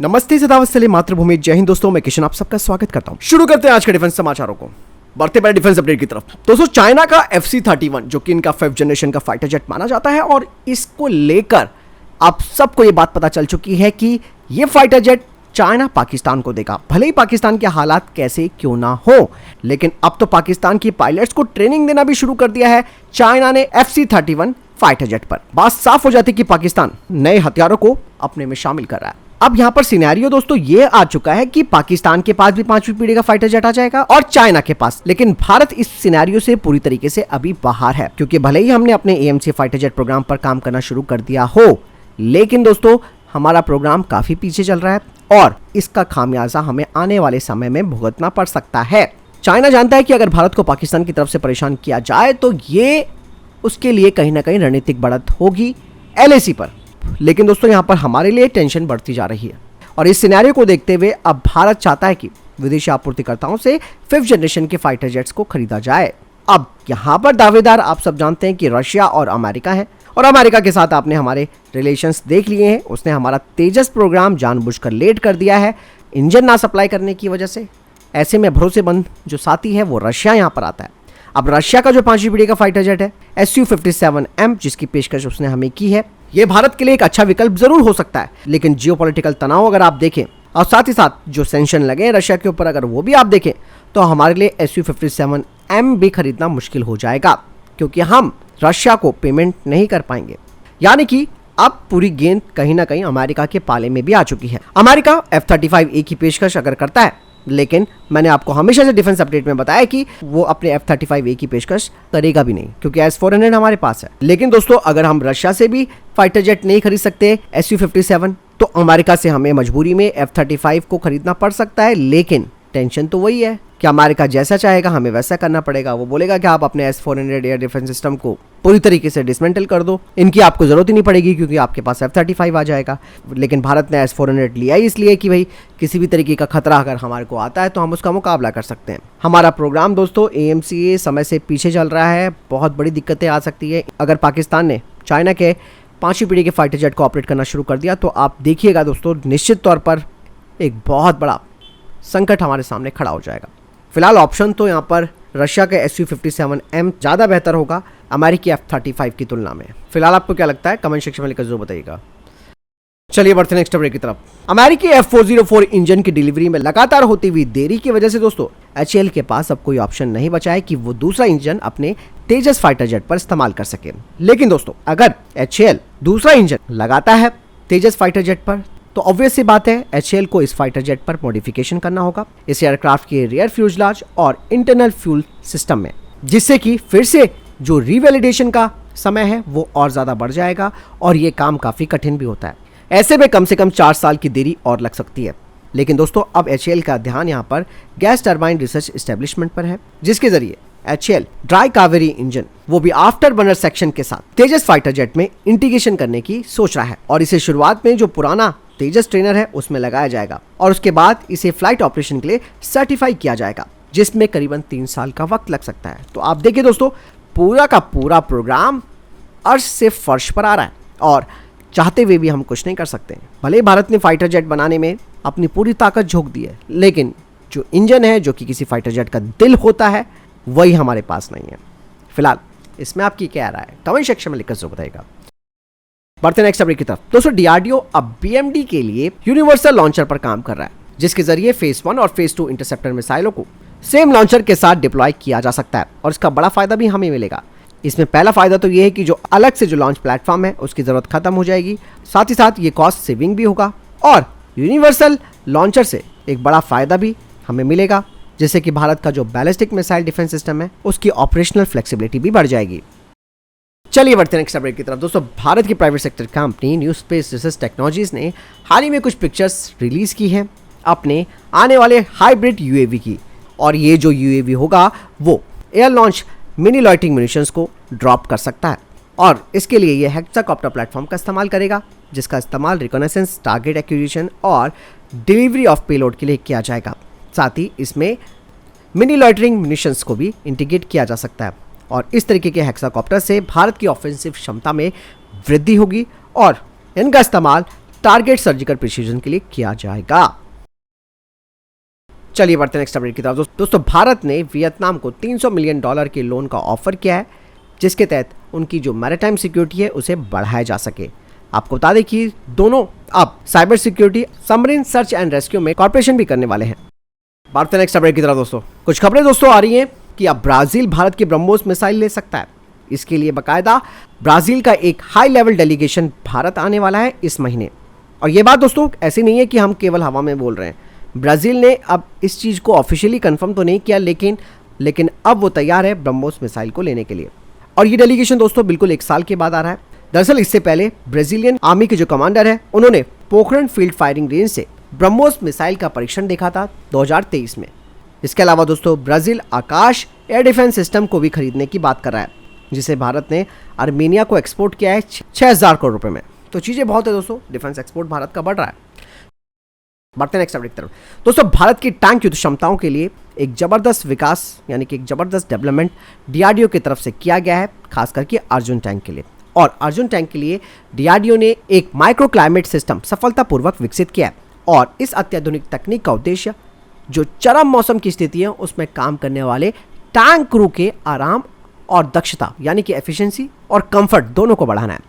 नमस्ते सदावत्सले मातृभूमि, जय हिंद दोस्तों। मैं किशन आप सबका स्वागत करता हूं। शुरू करते हैं आज के डिफेंस समाचारों को। बढ़ते पहले डिफेंस अपडेट की तरफ। दोस्तों, चाइना का FC-31 जो कि इनका 5th जनरेशन का फाइटर जेट माना जाता है और इसको लेकर आप सबको ये बात पता चल चुकी है कि ये फाइटर जेट चाइना पाकिस्तान को देगा, भले ही पाकिस्तान के हालात कैसे क्यों ना हो। लेकिन अब तो पाकिस्तान की पायलट्स को ट्रेनिंग देना भी शुरू कर दिया है चाइना ने FC-31 फाइटर जेट पर। बात साफ हो जाती कि पाकिस्तान नए हथियारों को अपने में शामिल कर रहा है। अब यहाँ पर सिनेरियो दोस्तों ये आ चुका है कि पाकिस्तान के पास भी 5वीं पीढ़ी का फाइटर जेट आ जाएगा और चाइना के पास। लेकिन भारत इस सिनेरियो से पूरी तरीके से अभी बाहर है, क्योंकि भले ही हमने अपने AMC फाइटर जेट प्रोग्राम पर काम करना शुरू कर दिया हो, लेकिन दोस्तों हमारा प्रोग्राम काफी पीछे चल रहा है और इसका खामियाजा हमें आने वाले समय में भुगतना पड़ सकता है। चाइना जानता है कि अगर भारत को पाकिस्तान की तरफ से परेशान किया जाए तो ये उसके लिए कहीं ना कहीं रणनीतिक बढ़त होगी LAC पर। लेकिन दोस्तों यहाँ पर हमारे लिए टेंशन बढ़ती जा रही है और इस सिनेरियो को देखते हुए अब भारत चाहता है कि विदेशी आपूर्तिकर्ताओं से 5th जनरेशन के फाइटर जेट्स को खरीदा जाए। अब यहाँ पर दावेदार आप सब जानते हैं कि रशिया और अमेरिका है और अमेरिका के साथ आपने हमारे रिलेशंस देख लिए हैं। उसने हमारा तेजस प्रोग्राम जानबूझकर लेट कर दिया है इंजन ना सप्लाई करने की वजह से। ऐसे में भरोसेमंद जो साथी है वो रशिया यहाँ पर आता है। अब रशिया का जो 5वीं पीढ़ी का फाइटर जेट है Su-57M, जिसकी पेशकश उसने हमें की है, ये भारत के लिए एक अच्छा विकल्प जरूर हो सकता है। लेकिन जियोपॉलिटिकल तनाव अगर आप देखें और साथ ही साथ जो सैंक्शन लगे हैं रशिया के ऊपर, अगर वो भी आप देखें तो हमारे लिए Su-57M भी खरीदना मुश्किल हो जाएगा, क्योंकि हम रशिया को पेमेंट नहीं कर पाएंगे। यानी कि अब पूरी गेंद कहीं ना कहीं अमेरिका के पाले में भी आ चुकी है। अमेरिका F-35A की पेशकश अगर करता है, लेकिन मैंने आपको हमेशा से डिफेंस अपडेट में बताया कि वो अपने F-35A की पेशकश करेगा भी नहीं, क्योंकि S-400 हमारे पास है। लेकिन दोस्तों अगर हम रशिया से भी फाइटर जेट नहीं खरीद सकते Su-57, तो अमेरिका से हमें मजबूरी में F-35 को खरीदना पड़ सकता है। लेकिन टेंशन तो वही है कि अमेरिका जैसा चाहेगा हमें वैसा करना पड़ेगा। वो बोलेगा कि आप अपने S-400 एयर डिफेंस सिस्टम को पूरी तरीके से डिसमेंटल कर दो, इनकी आपको जरूरत ही नहीं पड़ेगी क्योंकि आपके पास F-35 आ जाएगा। लेकिन भारत ने S-400 लिया ही इसलिए कि भाई किसी भी तरीके का खतरा अगर हमारे को आता है तो हम उसका मुकाबला कर सकते हैं। हमारा प्रोग्राम दोस्तों AMCA समय से पीछे चल रहा है, बहुत बड़ी दिक्कतें आ सकती है अगर पाकिस्तान ने चाइना के 5वीं पीढ़ी के फाइटर जेट को ऑपरेट करना शुरू कर दिया। तो आप देखिएगा दोस्तों, निश्चित तौर पर एक बहुत बड़ा संकट हमारे सामने खड़ा हो जाएगा। फिलहाल ऑप्शन तो यहाँ पर रशिया के Su-57M ज़्यादा बेहतर होगा अमेरिकी F-35 की तुलना में। फिलहाल आपको क्या लगता है कमेंट सेक्शन में लिखकर जरूर बताइएगा। चलिए बढ़ते नेक्स्ट अपडेट की तरफ। अमेरिकी F-404 इंजन की डिलीवरी में लगातार होती हुई देरी की वजह से दोस्तों HAL के पास अब कोई ऑप्शन नहीं बचा है कि वो दूसरा इंजन अपने तेजस फाइटर जेट पर इस्तेमाल कर सके। लेकिन दोस्तों अगर HAL दूसरा इंजन लगाता है तेजस फाइटर जेट पर तो ऑब्वियस सी बात है HAL को इस फाइटर जेट पर मॉडिफिकेशन करना होगा इस एयरक्राफ्ट के रियर फ्यूजलाज और इंटरनल फ्यूल सिस्टम में, जिससे कि फिर से जो रिवैलिडेशन का समय है वो और ज्यादा बढ़ जाएगा और ये काम काफी कठिन भी होता है। ऐसे में कम से कम 4 साल की देरी और लग सकती है। लेकिन दोस्तों अब HAL का ध्यान यहाँ पर गैस टरबाइन रिसर्च एस्टेब्लिशमेंट पर है, जिसके जरिए HAL ड्राई कावेरी इंजन वो भी आफ्टर बर्नर सेक्शन के साथ तेजस फाइटर जेट में इंटीग्रेशन करने की सोच रहा है और इसे शुरुआत में जो पुराना तेजस ट्रेनर है उसमें लगाया जाएगा और उसके बाद इसे फ्लाइट ऑपरेशन के लिए सर्टिफाई किया जाएगा, जिसमें करीबन 3 साल का वक्त लग सकता है। तो आप देखिए दोस्तों, पूरा का पूरा प्रोग्राम अर्श से फर्श पर आ रहा है और चाहते हुए भी हम कुछ नहीं कर सकते। भले ही भारत ने फाइटर जेट बनाने में अपनी पूरी ताकत झोंक दी है, लेकिन जो इंजन है जो कि किसी फाइटर जेट का दिल होता है वही हमारे पास नहीं है। फिलहाल इसमें आपकी क्या राय है कमेंट सेक्शन में लिखकर जरूर बताइएगा। बढ़ते नेक्स्ट अपडेट की तरफ। दोस्तों DRDO अब BMD के लिए यूनिवर्सल लॉन्चर पर काम कर रहा है, जिसके जरिए फेज 1 और फेज 2 इंटरसेप्टर मिसाइलों को सेम लॉन्चर के साथ डिप्लॉय किया जा सकता है और इसका बड़ा फायदा भी हमें मिलेगा। इसमें पहला फायदा तो ये है कि जो अलग से जो लॉन्च प्लेटफॉर्म है उसकी जरूरत खत्म हो जाएगी, साथ ही साथ ये कॉस्ट सेविंग भी होगा और यूनिवर्सल लॉन्चर से एक बड़ा फायदा भी हमें मिलेगा, जिससे कि भारत का जो बैलिस्टिक मिसाइल डिफेंस सिस्टम है उसकी ऑपरेशनल फ्लेक्सिबिलिटी भी बढ़ जाएगी। चलिए बढ़ते हैं नेक्स्ट अपडेट की तरफ। दोस्तों भारत की private sector company new space research technologies ने हाल ही में कुछ पिक्चर्स रिलीज की हैं अपने आने वाले हाइब्रिड UAV की, और ये जो UAV होगा वो एयर लॉन्च मिनी लॉइटिंग म्यूनिशंस को ड्रॉप कर सकता है और इसके लिए ये हेक्साकॉप्टर प्लेटफॉर्म का इस्तेमाल करेगा, जिसका इस्तेमाल रिकॉनेसेंस, टारगेट एक्विजिशन और डिलीवरी ऑफ पेलोड के लिए किया जाएगा। साथ ही इसमें मिनी लॉइटरिंग म्यूनिशंस को भी इंटीग्रेट किया जा सकता है और इस तरीके के हेक्साकॉप्टर से भारत की ऑफेंसिव क्षमता में वृद्धि होगी और इनका इस्तेमाल टारगेट सर्जिकल प्रिसीजन के लिए किया जाएगा। चलिए बढ़ते हैं नेक्स्ट अपडेट की तरफ। दोस्तों भारत ने वियतनाम को $300 मिलियन के लोन का ऑफर किया है, जिसके तहत उनकी जो मैरिटाइम सिक्योरिटी है उसे बढ़ाया जा सके। आपको बता दें कि दोनों अब cyber security, submarine search and rescue में कॉर्पोरेशन भी करने वाले हैं। बढ़ते हैं नेक्स्ट अपडेट की तरफ। दोस्तों कुछ खबरें दोस्तों आ रही हैं कि अब ब्राजील भारत की ब्रह्मोस मिसाइल ले सकता है। इसके लिए बाकायदा ब्राजील का एक हाई लेवल डेलीगेशन भारत आने वाला है इस महीने। और ये बात दोस्तों ऐसी नहीं है कि हम केवल हवा में बोल रहे हैं। ब्राजील ने अब इस चीज़ को ऑफिशियली कंफर्म तो नहीं किया, लेकिन अब वो तैयार है ब्रह्मोस मिसाइल को लेने के लिए। और ये डेलीगेशन दोस्तों बिल्कुल 1 साल के बाद आ रहा है। दरअसल इससे पहले ब्राजीलियन आर्मी के जो कमांडर है उन्होंने पोखरण फील्ड फायरिंग रेंज से ब्रह्मोस मिसाइल का परीक्षण देखा था 2023 में। इसके अलावा दोस्तों ब्राजील आकाश एयर डिफेंस सिस्टम को भी खरीदने की बात कर रहा है, जिसे भारत ने आर्मेनिया को एक्सपोर्ट किया है 6,000 करोड़ रुपए में। तो चीजें बहुत है दोस्तों, डिफेंस एक्सपोर्ट भारत का बढ़ रहा है। बढ़ते नेक्स्ट अपडेट की तरफ। दोस्तों भारत की टैंक युद्ध क्षमताओं के लिए एक जबरदस्त विकास यानी कि एक जबरदस्त डेवलपमेंट डीआरडीओ की तरफ से किया गया है, खास करके अर्जुन टैंक के लिए। और अर्जुन टैंक के लिए डीआरडीओ ने एक माइक्रो क्लाइमेट सिस्टम सफलतापूर्वक विकसित किया है। और इस अत्याधुनिक तकनीक का उद्देश्य जो चरम मौसम की स्थिति है उसमें काम करने वाले टैंक क्रू के आराम और दक्षता यानी कि एफिशिएंसी और कंफर्ट दोनों को बढ़ाना है।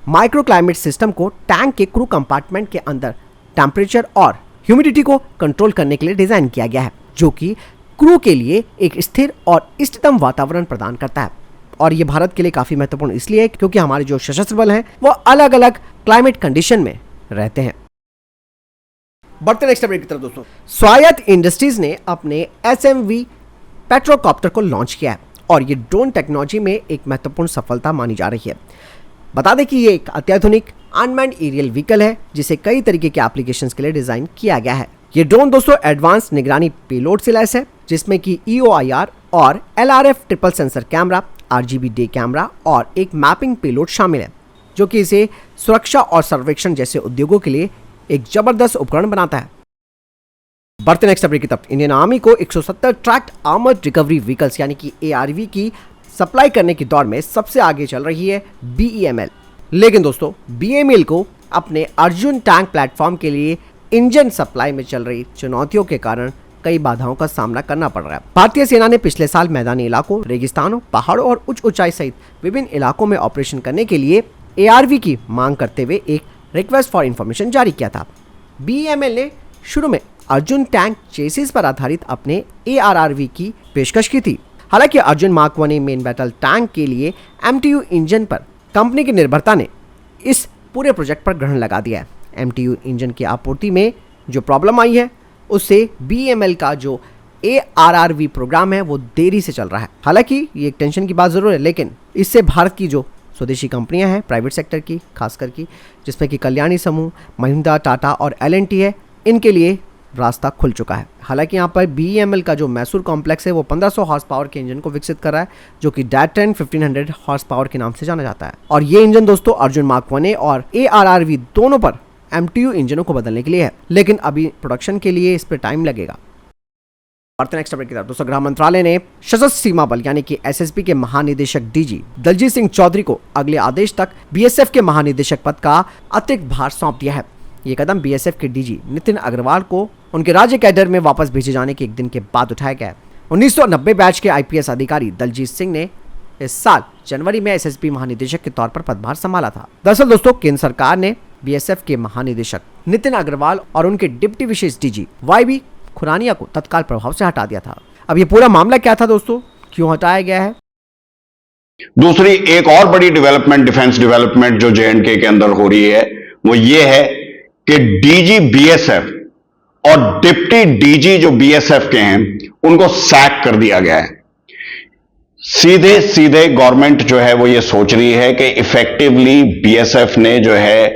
माइक्रो क्लाइमेट सिस्टम को टैंक के क्रू कंपार्टमेंट के अंदर टेम्परेचर और ह्यूमिडिटी को कंट्रोल करने के लिए डिजाइन किया गया है, जो कि क्रू के लिए एक स्थिर और इष्टतम वातावरण प्रदान करता है। और ये भारत के लिए काफी महत्वपूर्ण इसलिए है क्योंकि हमारे जो सशस्त्र बल हैं वो अलग अलग क्लाइमेट कंडीशन में रहते हैं। बढ़ते नेक्स्ट अपडेट की तरफ दोस्तों। स्वायत्त इंडस्ट्रीज ने अपने SMV पेट्रोकॉप्टर को लॉन्च किया है और ये ड्रोन टेक्नोलॉजी में एक महत्वपूर्ण सफलता मानी जा रही है। बता दें कि ये एक अत्याधुनिक अनमैन्ड एरियल व्हीकल है जिसे कई तरीके के एप्लीकेशंस के लिए डिजाइन किया गया है। ये ड्रोन दोस्तों एडवांस निगरानी पेलोड से लैस है, जिसमें कि EOIR और LRF triple sensor camera, RGB day camera और एक मैपिंग पेलोड शामिल है, जो कि इसे सुरक्षा और सर्वेक्षण जैसे उद्योगों के लिए एक जबरदस्त उपकरण बनाता है। बढ़ते नेक्स्ट अपडेट की तरफ। इंडियन आर्मी को 170 ट्रैक्ड आर्मर्ड रिकवरी व्हीकल्स यानी कि ARV की सप्लाई करने की दौड़ में सबसे आगे चल रही है BEML। लेकिन दोस्तों BEML को अपने अर्जुन टैंक प्लेटफॉर्म के लिए इंजन सप्लाई में चल रही चुनौतियों के कारण कई बाधाओं का सामना करना पड़ रहा है। भारतीय सेना ने पिछले साल मैदानी इलाकों, रेगिस्तानों, पहाड़ों और उच्च ऊंचाई सहित विभिन्न इलाकों में ऑपरेशन करने के लिए ARV की मांग करते हुए एक रिक्वेस्ट फॉर इंफॉर्मेशन जारी किया था। BEML ने शुरू में अर्जुन टैंक चेसिस पर आधारित अपने ARRV की पेशकश की थी। हालांकि Arjun mark 1 main battle tank के लिए MTU इंजन पर कंपनी की निर्भरता ने इस पूरे प्रोजेक्ट पर ग्रहण लगा दिया है। MTU इंजन की आपूर्ति में जो प्रॉब्लम आई है उससे BEML का जो ARRV प्रोग्राम है वो देरी से चल रहा है। हालांकि ये एक टेंशन की बात जरूर है, लेकिन इससे भारत की जो स्वदेशी कंपनियां हैं प्राइवेट सेक्टर की, खासकर की जिसमें कि कल्याणी समूह, महिंद्रा, टाटा और L&T है, इनके लिए रास्ता खुल चुका है। हालांकि यहाँ पर BEML का जो मैसूर कॉम्प्लेक्स है वो 1500 हॉर्स पावर के इंजन को विकसित कर रहा है, जो कि डैट-10 1500 हॉर्स पावर के नाम से जाना जाता है। और ये इंजन दोस्तों अर्जुन मार्क 1A और ARRV दोनों पर MTU इंजनों को बदलने के लिए है, लेकिन अभी प्रोडक्शन के लिए इस पर टाइम लगेगा। नेक्स्ट अपडेट की तरफ दोस्तों। गृह मंत्रालय ने सशस्त्र सीमा बल यानी कि SSB के महानिदेशक DG दलजीत सिंह चौधरी को अगले आदेश तक BSF के महानिदेशक पद का अतिरिक्त भार सौंप दिया है। ये कदम BSF के DG नितिन अग्रवाल को उनके राज्य कैडर में वापस भेजे जाने के एक दिन के बाद उठाया गया है। 1990 बैच के IPS अधिकारी दलजीत सिंह ने इस साल जनवरी में SSB महानिदेशक के तौर पर पदभार संभाला था। दरअसल दोस्तों केंद्र सरकार ने BSF के महानिदेशक नितिन अग्रवाल और उनके डिप्टी विशेष DG YB खुरानिया को तत्काल प्रभाव से हटा दिया था। अब ये पूरा मामला क्या था दोस्तों, क्यों हटाया गया है? दूसरी एक और बड़ी डेवलपमेंट, डिफेंस डेवलपमेंट जो J&K के अंदर हो रही है वो ये है कि DG BSF और डिप्टी DG जो BSF के हैं उनको सैक कर दिया गया है। सीधे सीधे गवर्नमेंट जो है वो ये सोच रही है कि इफेक्टिवली BSF ने जो है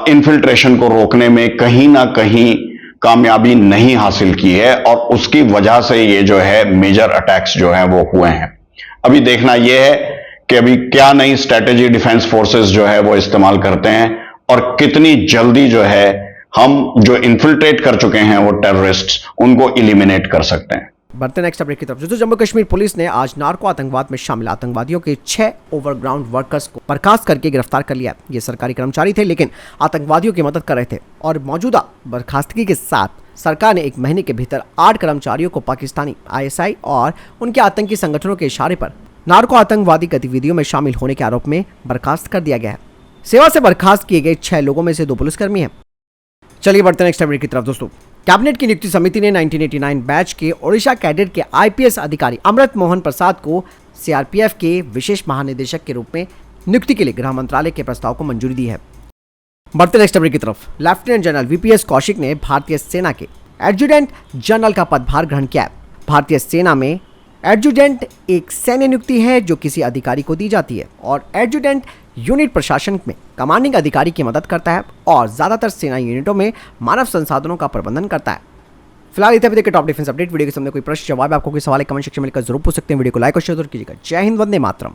इन्फिल्ट्रेशन को रोकने में कहीं ना कहीं कामयाबी नहीं हासिल की है और उसकी वजह से ये जो है मेजर अटैक्स जो हैं वो हुए हैं। अभी देखना यह है कि अभी क्या नई स्ट्रेटेजी डिफेंस फोर्सेस जो है वो इस्तेमाल करते हैं और कितनी जल्दी जो है हम जो इन्फिल्ट्रेट कर चुके हैं वो टेररिस्ट्स उनको इलिमिनेट कर सकते हैं। बढ़ते नेक्स्ट अपडेट की तरफ। दोस्तों जम्मू कश्मीर पुलिस ने आज नार्को आतंकवाद में शामिल आतंकवादियों के 6 ओवरग्राउंड वर्कर्स को बर्खास्त करके गिरफ्तार कर लिया। ये सरकारी कर्मचारी थे लेकिन आतंकवादियों की मदद कर रहे थे और मौजूदा बर्खास्तगी के साथ सरकार ने 1 महीने के भीतर 8 कर्मचारियों को पाकिस्तानी ISI और उनके आतंकी संगठनों के इशारे पर नार्को आतंकवादी गतिविधियों में शामिल होने के आरोप में बर्खास्त कर दिया गया है। सेवा से बर्खास्त किए गए 6 लोगों में से 2 पुलिसकर्मी हैं। चलिए बढ़ते नेक्स्ट अपडेट की तरफ। दोस्तों कैबिनेट की नियुक्ति समिति ने 1989 बैच के ओडिशा कैडेट के IPS अधिकारी अमृत मोहन प्रसाद को CRPF के विशेष महानिदेशक के रूप में नियुक्ति के लिए गृह मंत्रालय के प्रस्ताव को मंजूरी दी है। बढ़ते नेक्स्ट अपडेट की तरफ। लेफ्टिनेंट जनरल VPS कौशिक ने भारतीय सेना के एडजुटेंट जनरल का पदभार ग्रहण किया है। भारतीय सेना में एडजुटेंट एक सैन्य नियुक्ति है जो किसी अधिकारी को दी जाती है और एडजुटेंट यूनिट प्रशासन में कमांडिंग अधिकारी की मदद करता है और ज्यादातर सेना यूनिटों में मानव संसाधनों का प्रबंधन करता है। फिलहाल इतने अभी टॉप डिफेंस अपडेट। वीडियो के सामने कोई प्रश्न जवाब आपको कोई सवाल कमेंट सेक्शन में लिखकर जरूर पूछ सकते हैं। वीडियो को लाइक और शेयर जरूर कीजिएगा। जय हिंद, वंदे मातरम।